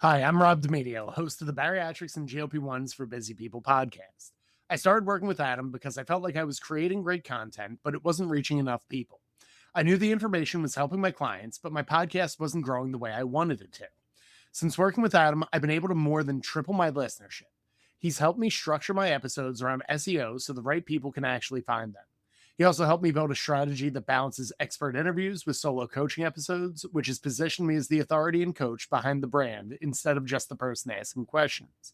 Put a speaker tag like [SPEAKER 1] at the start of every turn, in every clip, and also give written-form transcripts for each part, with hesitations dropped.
[SPEAKER 1] Hi, I'm Rob Demedio, host of the Bariatrics and GLP-1s for Busy People podcast. I started working with Adam because I felt like I was creating great content, but it wasn't reaching enough people. I knew the information was helping my clients, but my podcast wasn't growing the way I wanted it to. Since working with Adam, I've been able to more than triple my listenership. He's helped me structure my episodes around SEO so the right people can actually find them. He also helped me build a strategy that balances expert interviews with solo coaching episodes, which has positioned me as the authority and coach behind the brand instead of just the person asking questions.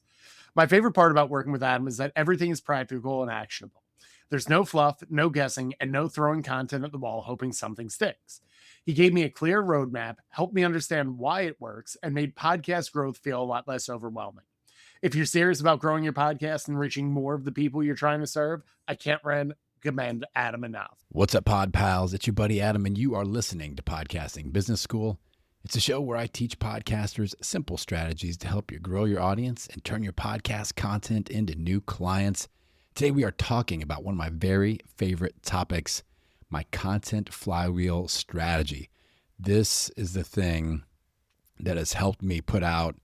[SPEAKER 1] My favorite part about working with Adam is that everything is practical and actionable. There's no fluff, no guessing, and no throwing content at the wall hoping something sticks. He gave me a clear roadmap, helped me understand why it works, and made podcast growth feel a lot less overwhelming. If you're serious about growing your podcast and reaching more of the people you're trying to serve, I can't recommend Adam enough.
[SPEAKER 2] What's up, Pod Pals? It's your buddy Adam, and you are listening to Podcasting Business School. It's a show where I teach podcasters simple strategies to help you grow your audience and turn your podcast content into new clients. Today, we are talking about one of my very favorite topics, my Content Flywheel Strategy. This is the thing that has helped me put out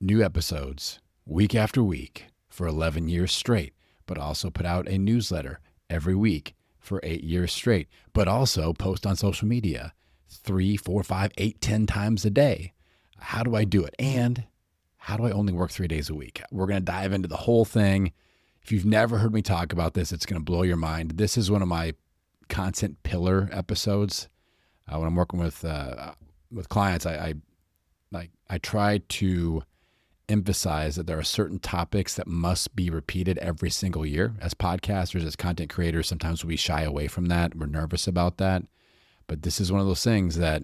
[SPEAKER 2] new episodes week after week for 11 years straight, but also put out a newsletter every week for 8 years straight, but also post on social media 3, 4, 5, 8, 10 times a day. How do I do it? And how do I only work 3 days a week? We're going to dive into the whole thing. If you've never heard me talk about this, it's going to blow your mind. This is one of my content pillar episodes. When I'm working with clients, I try to emphasize that there are certain topics that must be repeated every single year. As podcasters, as content creators, sometimes we shy away from that. We're nervous about that. But this is one of those things that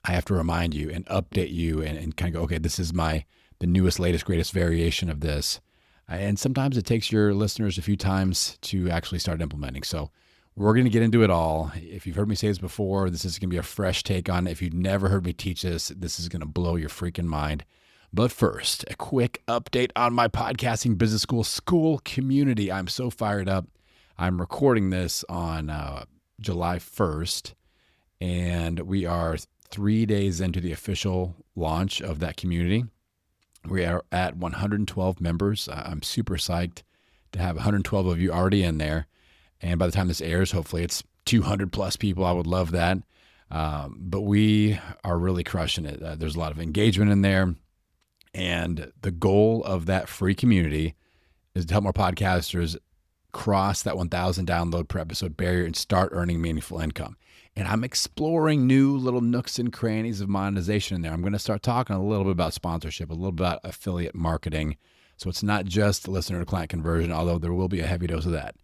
[SPEAKER 2] I have to remind you and update you and kind of go, okay, this is the newest, latest, greatest variation of this. And sometimes it takes your listeners a few times to actually start implementing. So we're going to get into it all. If you've heard me say this before, this is going to be a fresh take on it. If you've never heard me teach this, this is going to blow your freaking mind. But first, a quick update on my Podcasting Business School community. I'm so fired up. I'm recording this on July 1st, and we are 3 days into the official launch of that community. We are at 112 members. I'm super psyched to have 112 of you already in there. And by the time this airs, hopefully it's 200 plus people. I would love that. But we are really crushing it. There's a lot of engagement in there. And the goal of that free community is to help more podcasters cross that 1,000 download per episode barrier and start earning meaningful income. And I'm exploring new little nooks and crannies of monetization in there. I'm going to start talking a little bit about sponsorship, a little bit about affiliate marketing. So it's not just listener to client conversion, although there will be a heavy dose of that.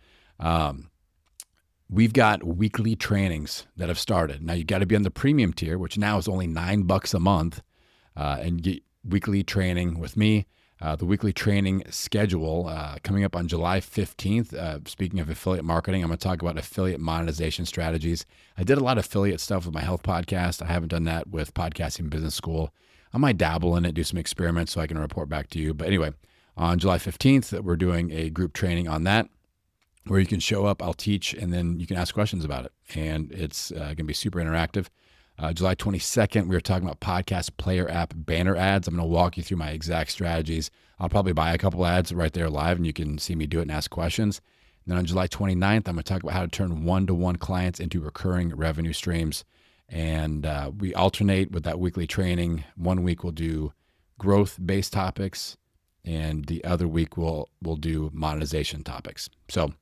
[SPEAKER 2] We've got weekly trainings that have started. Now you got to be on the premium tier, which now is only $9 a month, and get weekly training with me. The weekly training schedule coming up on July 15th. Speaking of affiliate marketing, I'm going to talk about affiliate monetization strategies. I did a lot of affiliate stuff with my health podcast. I haven't done that with Podcasting Business School. I might dabble in it, do some experiments so I can report back to you. But anyway, on July 15th, we're doing a group training on that where you can show up, I'll teach, and then you can ask questions about it. And it's going to be super interactive. July 22nd, we were talking about podcast player app banner ads. I'm going to walk you through my exact strategies. I'll probably buy a couple ads right there live, and you can see me do it and ask questions. And then on July 29th, I'm going to talk about how to turn one-to-one clients into recurring revenue streams. And we alternate with that weekly training. 1 week we'll do growth-based topics, and the other week we'll do monetization topics. So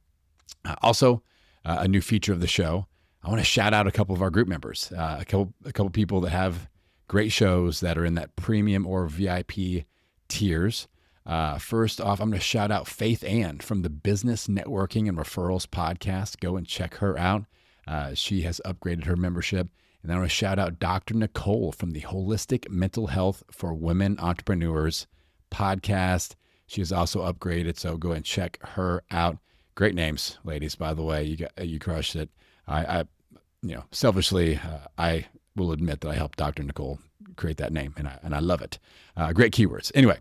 [SPEAKER 2] also a new feature of the show, I want to shout out a couple of our group members, a couple people that have great shows that are in that premium or VIP tiers. First off, I'm going to shout out Faith Ann from the Business Networking and Referrals podcast. Go and check her out. She has upgraded her membership. And then I want to shout out Dr. Nicole from the Holistic Mental Health for Women Entrepreneurs podcast. She has also upgraded, so go and check her out. Great names, ladies, by the way. You crushed it. I selfishly, I will admit that I helped Dr. Nicole create that name, and I love it. Great keywords. Anyway,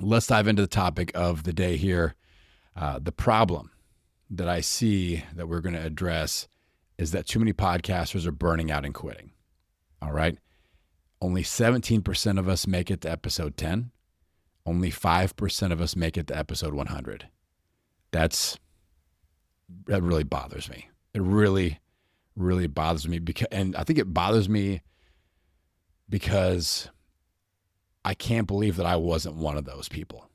[SPEAKER 2] let's dive into the topic of the day here. The problem that I see that we're going to address is that too many podcasters are burning out and quitting. All right. Only 17% of us make it to episode 10. Only 5% of us make it to episode 100. That really bothers me. It really, really bothers me and I think it bothers me because I can't believe that I wasn't one of those people,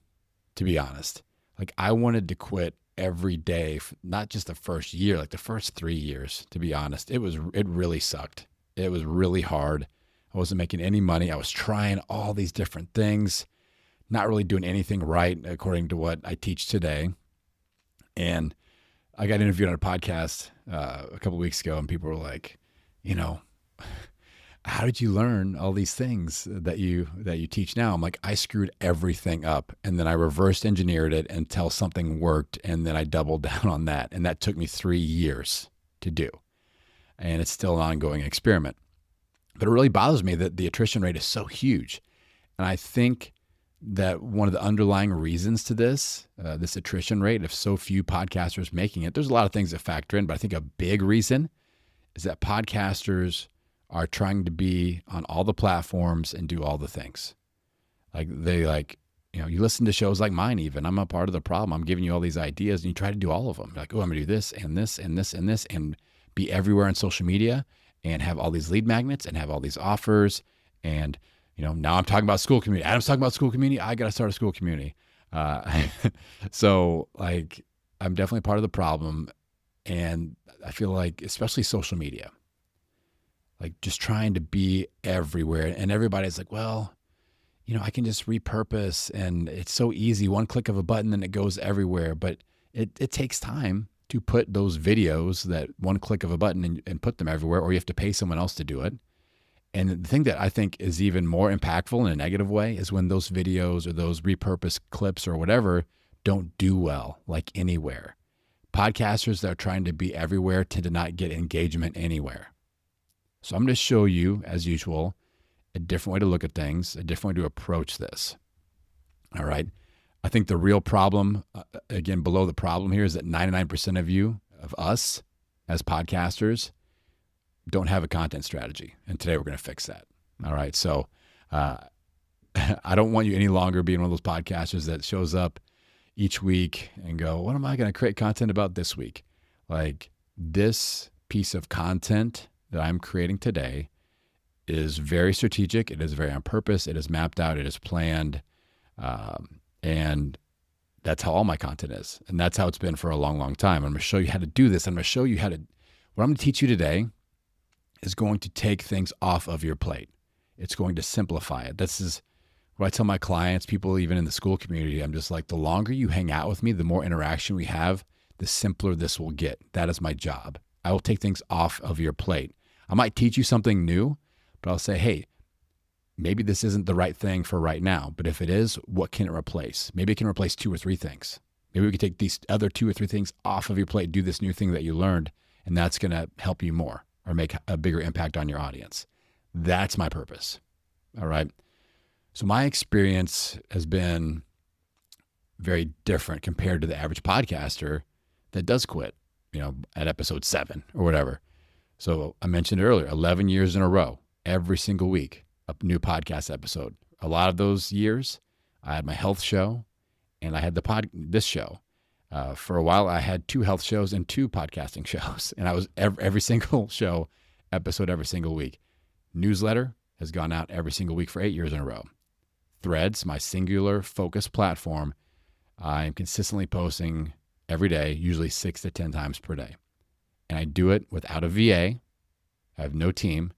[SPEAKER 2] to be honest. Like, I wanted to quit every day, not just the first year, like the first 3 years, to be honest. It really sucked. It was really hard. I wasn't making any money. I was trying all these different things, not really doing anything right according to what I teach today. And I got interviewed on a podcast a couple of weeks ago, and people were like, how did you learn all these things that you teach now? I'm like, I screwed everything up, and then I reverse engineered it until something worked, and then I doubled down on that. And that took me 3 years to do. And it's still an ongoing experiment. But it really bothers me that the attrition rate is so huge. And I think that one of the underlying reasons to this attrition rate of so few podcasters making it, there's a lot of things that factor in, but I think a big reason is that podcasters are trying to be on all the platforms and do all the things. You listen to shows like mine even. I'm a part of the problem. I'm giving you all these ideas and you try to do all of them. You're like, oh, I'm going to do this and this and this and this and be everywhere on social media and have all these lead magnets and have all these offers. And, now I'm talking about Skool community. Adam's talking about Skool community. I got to start a Skool community. So I'm definitely part of the problem. And I feel like, especially social media, like just trying to be everywhere. And everybody's like, well, I can just repurpose and it's so easy. One click of a button and it goes everywhere. But it takes time to put those videos, that one click of a button, and put them everywhere, or you have to pay someone else to do it. And the thing that I think is even more impactful in a negative way is when those videos or those repurposed clips or whatever don't do well, like anywhere. Podcasters that are trying to be everywhere tend to not get engagement anywhere. So I'm going to show you, as usual, a different way to look at things, a different way to approach this. All right. I think the real problem, again, below the problem here, is that 99% of us as podcasters don't have a content strategy. And today we're going to fix that. All right. So I don't want you any longer being one of those podcasters that shows up each week and go, what am I going to create content about this week? Like, this piece of content that I'm creating today is very strategic. It is very on purpose. It is mapped out. It is planned. And that's how all my content is. And that's how it's been for a long, long time. I'm going to show you how to do this. I'm going to show you what I'm going to teach you today is going to take things off of your plate. It's going to simplify it. This is what I tell my clients, people even in the Skool community. I'm just like, the longer you hang out with me, the more interaction we have, the simpler this will get. That is my job. I will take things off of your plate. I might teach you something new, but I'll say, hey, maybe this isn't the right thing for right now, but if it is, what can it replace? Maybe it can replace 2 or 3 things. Maybe we could take these other 2 or 3 things off of your plate, do this new thing that you learned, and that's going to help you more or make a bigger impact on your audience. That's my purpose. All right. So my experience has been very different compared to the average podcaster that does quit, at episode 7 or whatever. So I mentioned earlier, 11 years in a row, every single week, a new podcast episode. A lot of those years, I had my health show and I had this show. For a while, I had 2 health shows and 2 podcasting shows. And I was every single show, episode every single week. Newsletter has gone out every single week for 8 years in a row. Threads, my singular focus platform, I'm consistently posting every day, usually 6 to 10 times per day. And I do it without a VA. I have no team.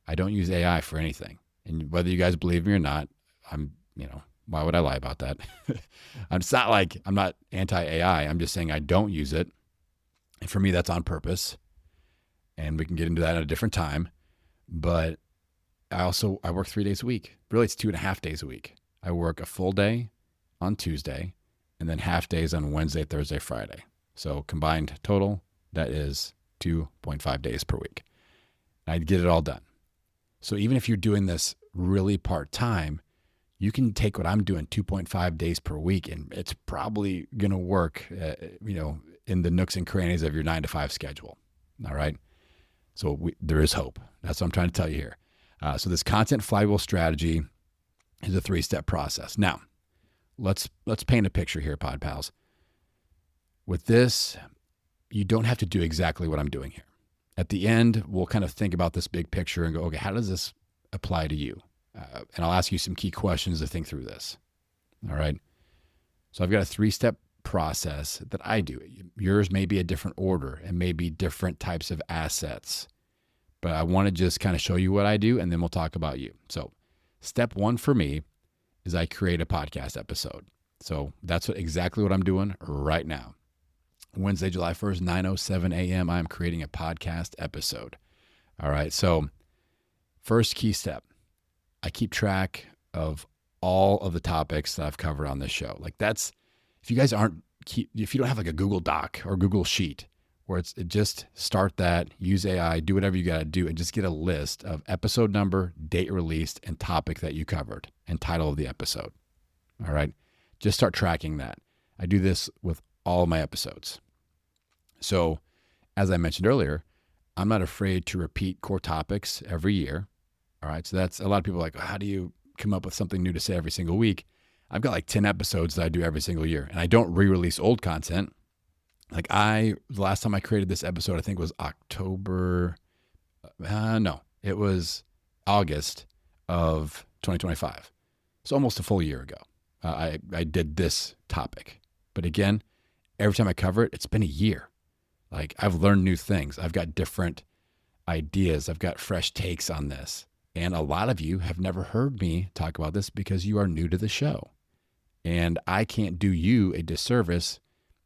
[SPEAKER 2] I don't use AI for anything. And whether you guys believe me or not, why would I lie about that? It's not like I'm not anti-AI. I'm just saying I don't use it. And for me, that's on purpose. And we can get into that at a different time. But I work 3 days a week. Really, it's 2.5 days a week. I work a full day on Tuesday and then half days on Wednesday, Thursday, Friday. So combined total, that is 2.5 days per week. I get it all done. So even if you're doing this really part-time, you can take what I'm doing 2.5 days per week, and it's probably going to work, in the nooks and crannies of your 9 to 5 schedule. All right. So there is hope. That's what I'm trying to tell you here. So this content flywheel strategy is a 3-step process. Now, let's paint a picture here, Pod Pals. With this, you don't have to do exactly what I'm doing here. At the end, we'll kind of think about this big picture and go, okay, how does this apply to you? And I'll ask you some key questions to think through this. All right. So I've got a 3-step process that I do. Yours may be a different order and maybe different types of assets, but I want to just kind of show you what I do, and then we'll talk about you. So step 1 for me is I create a podcast episode. So that's exactly what I'm doing right now. Wednesday, July 1st, 9:07 a.m., I'm creating a podcast episode. All right. So first key step, I keep track of all of the topics that I've covered on this show. Like that's, if you guys if you don't have like a Google Doc or Google Sheet where just start that, use AI, do whatever you got to do, and just get a list of episode number, date released, and topic that you covered, and title of the episode. All right. Just start tracking that. I do this with all of my episodes. So as I mentioned earlier, I'm not afraid to repeat core topics every year. All right. So that's a lot of people are like, how do you come up with something new to say every single week? I've got like 10 episodes that I do every single year, and I don't re-release old content. Like the last time I created this episode, I think was it was August of 2025. It's almost a full year ago. I did this topic, but again, every time I cover it, it's been a year. Like I've learned new things. I've got different ideas. I've got fresh takes on this. And a lot of you have never heard me talk about this because you are new to the show. And I can't do you a disservice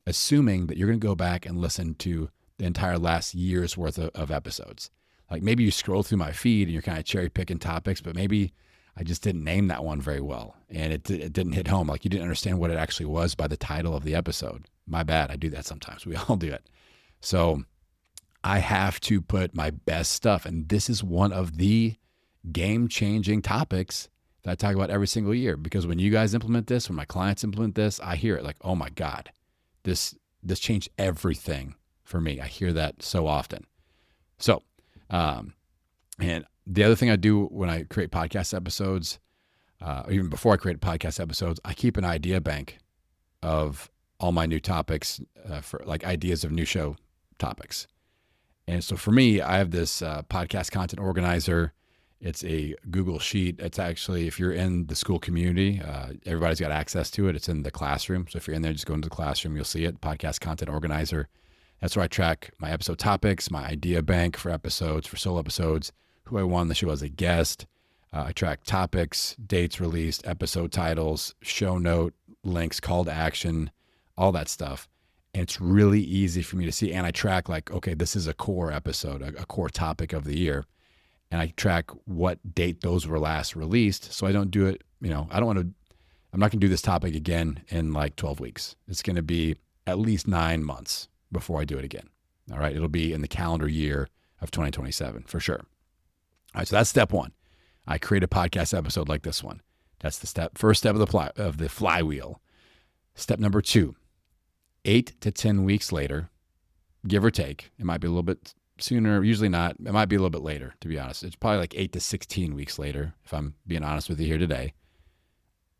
[SPEAKER 2] assuming that you're going to go back and listen to the entire last year's worth of episodes. Like maybe you scroll through my feed and you're kind of cherry picking topics, but maybe I just didn't name that one very well. And it didn't hit home. Like you didn't understand what it actually was by the title of the episode. My bad. I do that sometimes. We all do it. So I have to put my best stuff. And this is one of the game-changing topics that I talk about every single year, because when you guys implement this, when my clients implement this, I hear it like, oh my God, this changed everything for me. I hear that so often. So, and the other thing I do when I create podcast episodes, or even before I create podcast episodes, I keep an idea bank of all my new topics for like ideas of new show topics. And so for me, I have this podcast content organizer. It's a Google Sheet. It's actually, if you're in the Skool community, everybody's got access to it. It's in the classroom. So if you're in there, just go into the classroom, you'll see it, podcast content organizer. That's where I track my episode topics, my idea bank for episodes, for solo episodes, who I want on the show as a guest. I track topics, dates released, episode titles, show note, links, call to action, all that stuff. And it's really easy for me to see. And I track like, okay, this is a core episode, a core topic of the year. And I track what date those were last released. So I don't do it, I'm not going to do this topic again in like 12 weeks. It's going to be at least 9 months before I do it again. All right. It'll be in the calendar year of 2027 for sure. All right. So that's step 1. I create a podcast episode like this one. That's the first step of the flywheel. Step number 2, 8 to 10 weeks later, give or take, it might be a little bit sooner, usually not. It might be a little bit later, to be honest. It's probably like 8 to 16 weeks later, if I'm being honest with you here today.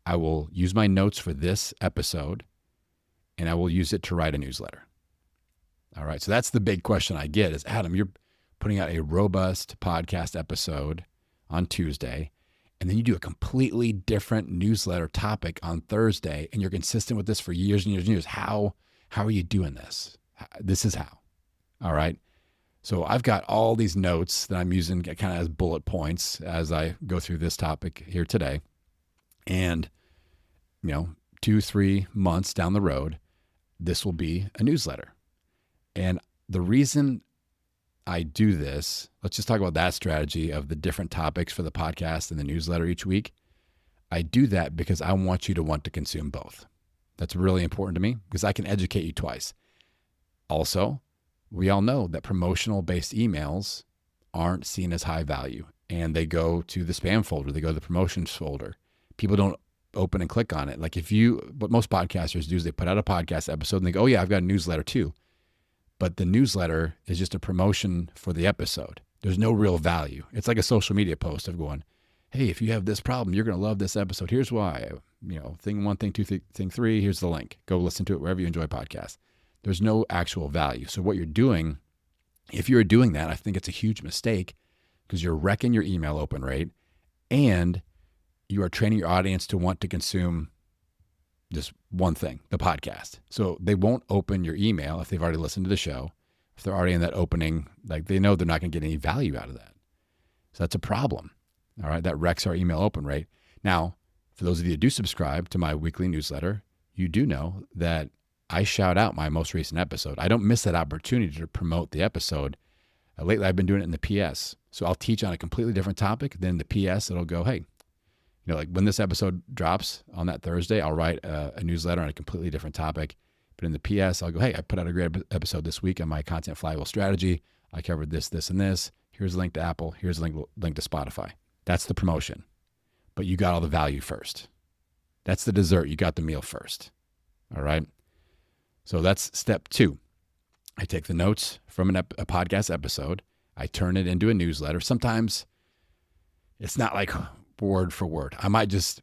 [SPEAKER 2] I will use my notes for this episode, and I will use it to write a newsletter. All right, so that's the big question I get is, Adam, you're putting out a robust podcast episode on Tuesday, and then you do a completely different newsletter topic on Thursday, and you're consistent with this for years and years and years. How are you doing this? This is how. All right. So I've got all these notes that I'm using kind of as bullet points as I go through this topic here today. And, 2-3 months down the road, this will be a newsletter. And the reason I do this, let's just talk about that strategy of the different topics for the podcast and the newsletter each week. I do that because I want you to want to consume both. That's really important to me because I can educate you twice. Also, we all know that promotional-based emails aren't seen as high value, and they go to the spam folder. They go to the promotions folder. People don't open and click on it. Like what most podcasters do is they put out a podcast episode and they go, oh yeah, I've got a newsletter too. But the newsletter is just a promotion for the episode. There's no real value. It's like a social media post of going, hey, if you have this problem, you're going to love this episode. Here's why. Thing one, thing two, thing three, here's the link. Go listen to it wherever you enjoy podcasts. There's no actual value. So what you're doing, if you're doing that, I think it's a huge mistake because you're wrecking your email open rate and you are training your audience to want to consume just one thing, the podcast. So they won't open your email if they've already listened to the show. If they're already in that opening, like they know they're not going to get any value out of that. So that's a problem. All right. That wrecks our email open rate. Now, for those of you that do subscribe to my weekly newsletter, you do know that I shout out my most recent episode. I don't miss that opportunity to promote the episode. Lately, I've been doing it in the PS. So I'll teach on a completely different topic. Then the PS, it'll go, hey, like when this episode drops on that Thursday, I'll write a newsletter on a completely different topic. But in the PS, I'll go, hey, I put out a great episode this week on my Content Flywheel Strategy. I covered this, this, and this. Here's a link to Apple. Here's a link to Spotify. That's the promotion. But you got all the value first. That's the dessert. You got the meal first. All right? So that's step 2. I take the notes from a podcast episode. I turn it into a newsletter. Sometimes it's not like word for word. I might just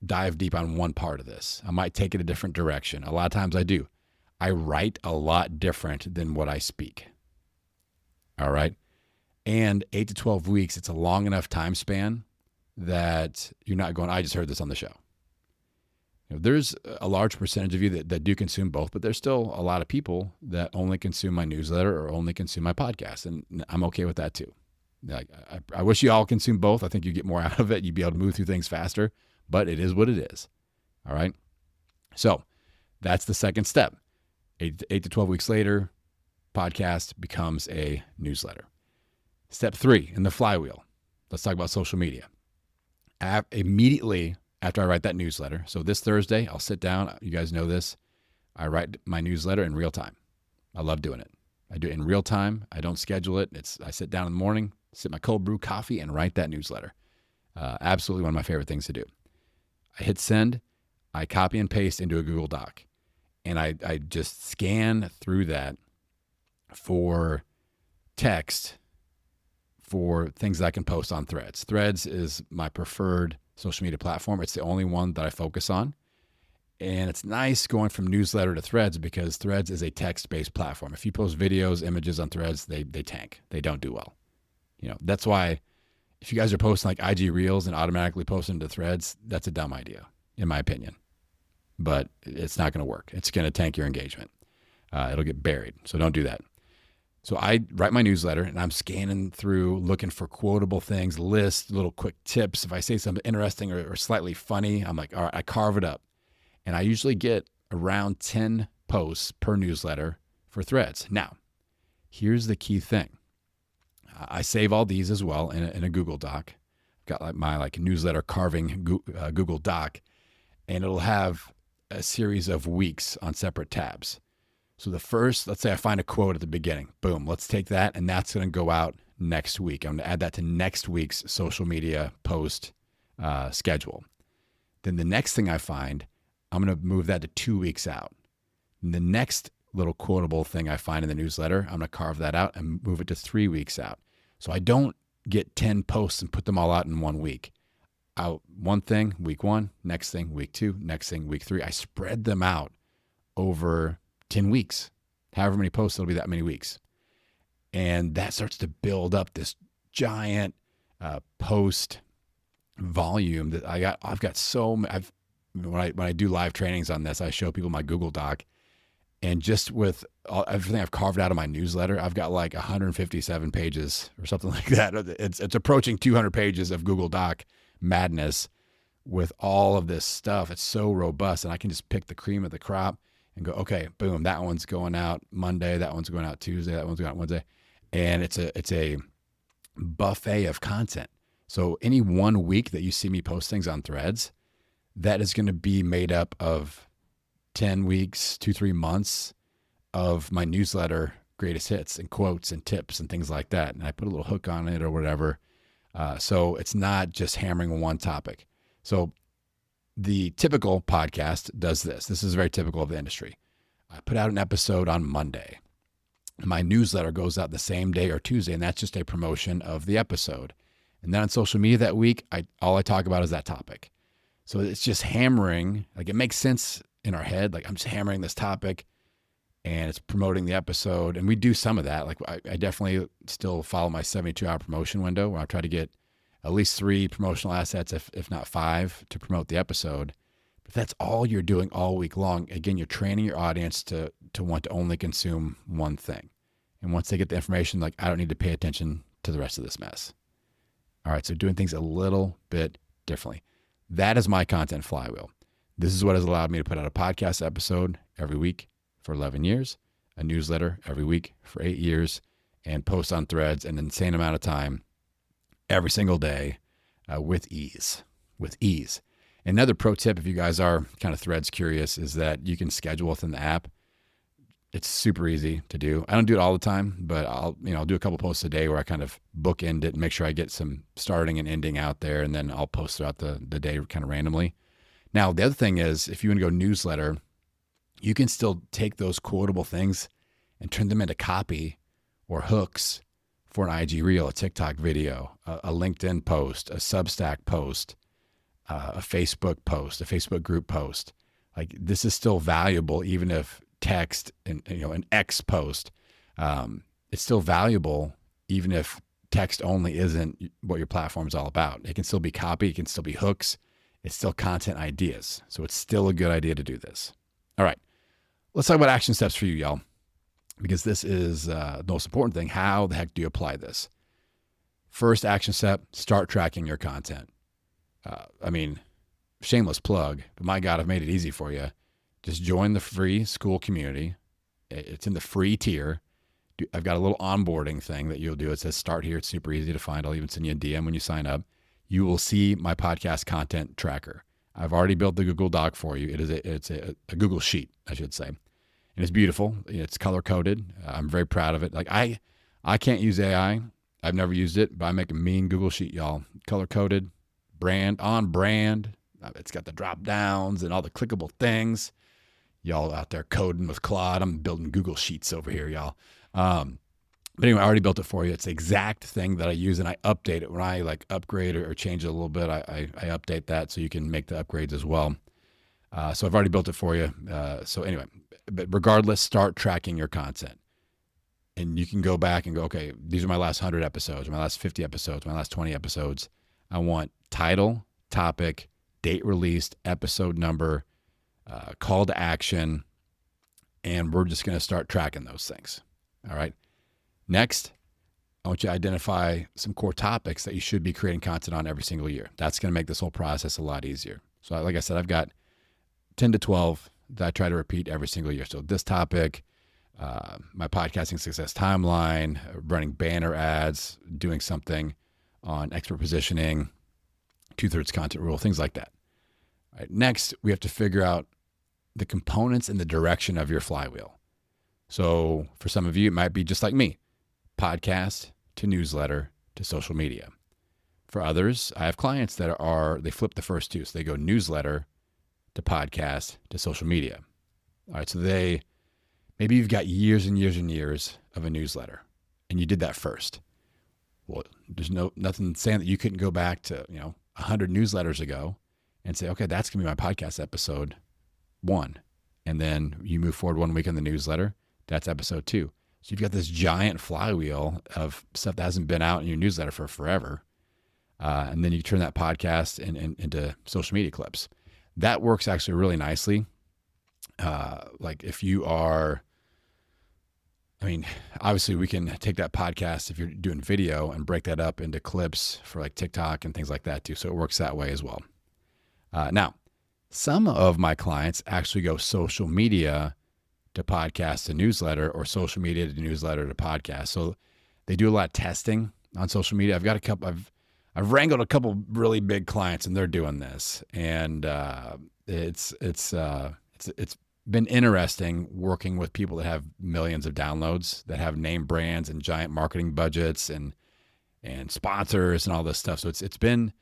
[SPEAKER 2] dive deep on one part of this. I might take it a different direction. A lot of times I do. I write a lot different than what I speak. All right? And 8 to 12 weeks, it's a long enough time span that you're not going, I just heard this on the show. There's a large percentage of you that do consume both, but there's still a lot of people that only consume my newsletter or only consume my podcast. And I'm okay with that too. Like, I wish you all consume both. I think you get more out of it. You'd be able to move through things faster, but it is what it is. All right. So that's the second step. 8 to 12 weeks later, podcast becomes a newsletter. Step 3 in the flywheel. Let's talk about social media. Immediately after I write that newsletter, so this Thursday, I'll sit down. You guys know this. I write my newsletter in real time. I love doing it. I do it in real time. I don't schedule it. I sit down in the morning, sip my cold brew coffee, and write that newsletter. Absolutely one of my favorite things to do. I hit send. I copy and paste into a Google Doc. And I just scan through that for text for things that I can post on Threads. Threads is my preferred social media platform. It's the only one that I focus on. And it's nice going from newsletter to Threads because Threads is a text-based platform. If you post videos, images on Threads, they tank. They don't do well. That's why if you guys are posting like IG Reels and automatically posting to Threads, that's a dumb idea, in my opinion. But it's not going to work. It's going to tank your engagement. It'll get buried. So don't do that. So I write my newsletter and I'm scanning through looking for quotable things, lists, little quick tips. If I say something interesting or slightly funny, I'm like, all right, I carve it up. And I usually get around 10 posts per newsletter for Threads. Now, here's the key thing. I save all these as well in a Google Doc. I've got my newsletter carving Google Doc, and it'll have a series of weeks on separate tabs. So the first, let's say I find a quote at the beginning. Boom, let's take that, and that's going to go out next week. I'm going to add that to next week's social media post schedule. Then the next thing I find, I'm going to move that to 2 weeks out. And the next little quotable thing I find in the newsletter, I'm going to carve that out and move it to 3 weeks out. So I don't get 10 posts and put them all out in 1 week. Out one thing, week 1, next thing, week 2, next thing, week 3. I spread them out over 10 weeks. However many posts, it'll be that many weeks. And that starts to build up this giant post volume that I've got so many. When I do live trainings on this, I show people my Google Doc, and just with everything I've carved out of my newsletter, I've got like 157 pages or something like that. It's approaching 200 pages of Google Doc madness with all of this stuff. It's so robust, and I can just pick the cream of the crop and go, okay, boom, that one's going out Monday, that one's going out Tuesday, that one's going out Wednesday, and it's a buffet of content. So any 1 week that you see me post things on Threads, that is going to be made up of 10 weeks, 2-3 months of my newsletter greatest hits and quotes and tips and things like that. And I put a little hook on it or whatever. So it's not just hammering one topic. So the typical podcast does this. This is very typical of the industry. I put out an episode on Monday. My newsletter goes out the same day or Tuesday, and that's just a promotion of the episode. And then on social media that week, all I talk about is that topic. So it's just hammering, like it makes sense in our head. Like I'm just hammering this topic and it's promoting the episode. And we do some of that. Like I definitely still follow my 72-hour promotion window where I try to get at least 3 promotional assets, if not 5, to promote the episode. But that's all you're doing all week long. Again, you're training your audience to want to only consume one thing. And once they get the information, like I don't need to pay attention to the rest of this mess. All right, so doing things a little bit differently. That is my content flywheel. This is what has allowed me to put out a podcast episode every week for 11 years, a newsletter every week for 8 years, and post on Threads an insane amount of time every single day with ease. Another pro tip, if you guys are kind of Threads curious, is that you can schedule within the app. It's super easy to do. I don't do it all the time, but I'll do a couple posts a day where I kind of bookend it and make sure I get some starting and ending out there, and then I'll post throughout the day kind of randomly. Now, the other thing is, if you want to go newsletter, you can still take those quotable things and turn them into copy or hooks for an IG reel, a TikTok video, a LinkedIn post, a Substack post, a Facebook post, a Facebook group post. Like this is still valuable, even if text and an X post, it's still valuable even if text only isn't what your platform is all about. It can still be copy, it can still be hooks, it's still content ideas. So it's still a good idea to do this. All right, let's talk about action steps for you, y'all, because this is the most important thing. How the heck do you apply this? First action step, start tracking your content. Shameless plug, but my God, I've made it easy for you. Just join the free Skool community. It's in the free tier. I've got a little onboarding thing that you'll do. It says start here. It's super easy to find. I'll even send you a DM when you sign up. You will see my podcast content tracker. I've already built the Google Doc for you. It's a Google Sheet, I should say. And it's beautiful. It's color coded. I'm very proud of it. Like I can't use AI. I've never used it, but I make a mean Google Sheet, y'all. Color coded, on brand. It's got the drop downs and all the clickable things. Y'all out there coding with Claude. I'm building Google Sheets over here, y'all. But anyway, I already built it for you. It's the exact thing that I use, and I update it when I upgrade or change it a little bit. I update that so you can make the upgrades as well. So I've already built it for you. So anyway, but regardless, start tracking your content. And you can go back and go, okay, these are my last 100 episodes, my last 50 episodes, my last 20 episodes. I want title, topic, date released, episode number, call to action, and we're just going to start tracking those things. All right. Next, I want you to identify some core topics that you should be creating content on every single year. That's going to make this whole process a lot easier. So like I said, I've got 10 to 12 that I try to repeat every single year. So this topic, my podcasting success timeline, running banner ads, doing something on expert positioning, 2/3 content rule, things like that. All right. Next, we have to figure out the components and the direction of your flywheel. So for some of you, it might be just like me, podcast to newsletter to social media. For others, I have clients that they flip the first two. So they go newsletter to podcast to social media. All right. So maybe you've got years and years and years of a newsletter and you did that first. Well, there's nothing saying that you couldn't go back to, 100 newsletters ago and say, okay, that's going to be my podcast episode 1. And then you move forward 1 week on the newsletter. That's episode 2. So you've got this giant flywheel of stuff that hasn't been out in your newsletter for forever. And then you turn that podcast into social media clips. That works actually really nicely. Like if you are, obviously we can take that podcast if you're doing video and break that up into clips for like TikTok and things like that too. So it works that way as well. Now, some of my clients actually go social media to podcast to newsletter or social media to newsletter to podcast. So they do a lot of testing on social media. I've wrangled a couple really big clients and they're doing this. And it's been interesting working with people that have millions of downloads, that have name brands and giant marketing budgets and sponsors and all this stuff. So it's been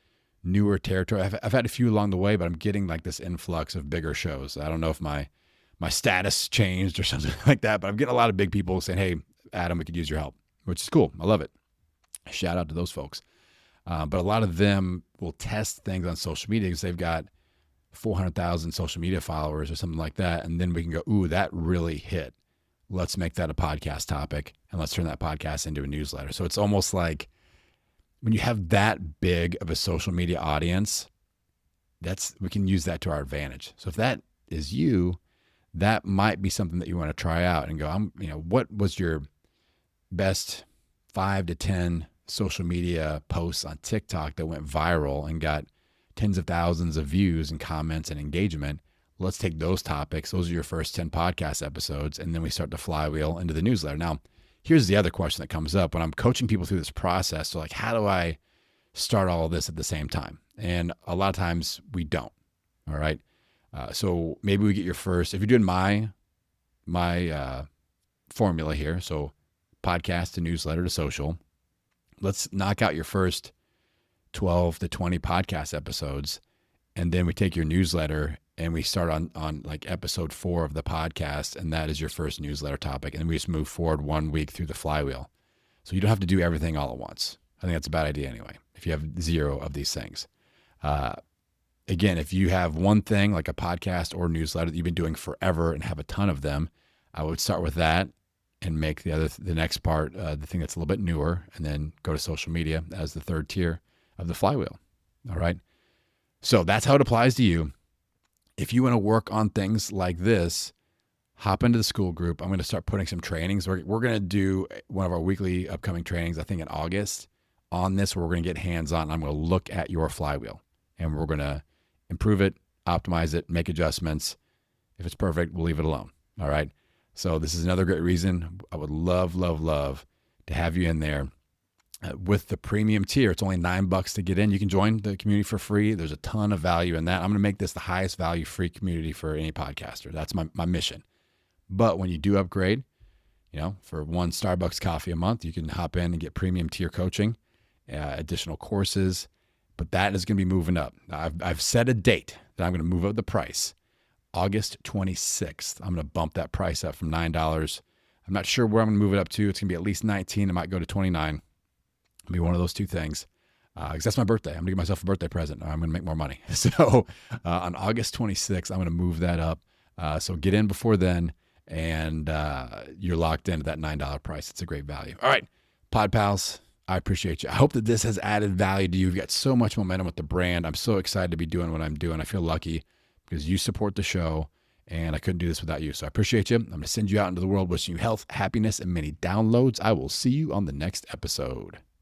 [SPEAKER 2] newer territory. I've had a few along the way, but I'm getting like this influx of bigger shows. I don't know if my status changed or something like that, but I'm getting a lot of big people saying, hey, Adam, we could use your help, which is cool. I love it. Shout out to those folks. But a lot of them will test things on social media because they've got 400,000 social media followers or something like that. And then we can go, ooh, that really hit. Let's make that a podcast topic and let's turn that podcast into a newsletter. So it's almost like when you have that big of a social media audience, we can use that to our advantage. So if that is you, that might be something that you want to try out and go, what was your best 5 to 10 social media posts on TikTok that went viral and got tens of thousands of views and comments and engagement? Let's take those topics. Those are your first 10 podcast episodes. And then we start to flywheel into the newsletter. Now, here's the other question that comes up when I'm coaching people through this process. So like, how do I start all of this at the same time? And a lot of times we don't. All right. So maybe we get your first, if you're doing my formula here. So podcast to newsletter to social, let's knock out your first 12 to 20 podcast episodes. And then we take your newsletter and we start on like episode 4 of the podcast. And that is your first newsletter topic. And then we just move forward 1 week through the flywheel. So you don't have to do everything all at once. I think that's a bad idea anyway, if you have 0 of these things. Again, if you have one thing like a podcast or newsletter that you've been doing forever and have a ton of them, I would start with that and make the next part, the thing that's a little bit newer, and then go to social media as the third tier of the flywheel. All right. So that's how it applies to you. If you want to work on things like this, hop into the Skool group. I'm going to start putting some trainings. We're going to do one of our weekly upcoming trainings, I think in August, on this, where we're going to get hands-on. I'm going to look at your flywheel and we're going to improve it, optimize it, make adjustments. If it's perfect, we'll leave it alone. All right. So this is another great reason. I would love, love, love to have you in there. With the premium tier, it's only $9 to get in. You can join the community for free. There's a ton of value in that. I'm going to make this the highest value free community for any podcaster. That's my mission. But when you do upgrade, for one Starbucks coffee a month, you can hop in and get premium tier coaching, additional courses. But that is going to be moving up. I've set a date that I'm going to move up the price. August 26th. I'm going to bump that price up from $9. I'm not sure where I'm going to move it up to. It's going to be at least $19. It might go to $29. It'll be one of those two things. Because that's my birthday. I'm going to give myself a birthday present. I'm going to make more money. So on August 26th, I'm going to move that up. So get in before then, and you're locked into that $9 price. It's a great value. All right, Pod Pals, I appreciate you. I hope that this has added value to you. You've got so much momentum with the brand. I'm so excited to be doing what I'm doing. I feel lucky because you support the show, and I couldn't do this without you. So I appreciate you. I'm going to send you out into the world wishing you health, happiness, and many downloads. I will see you on the next episode.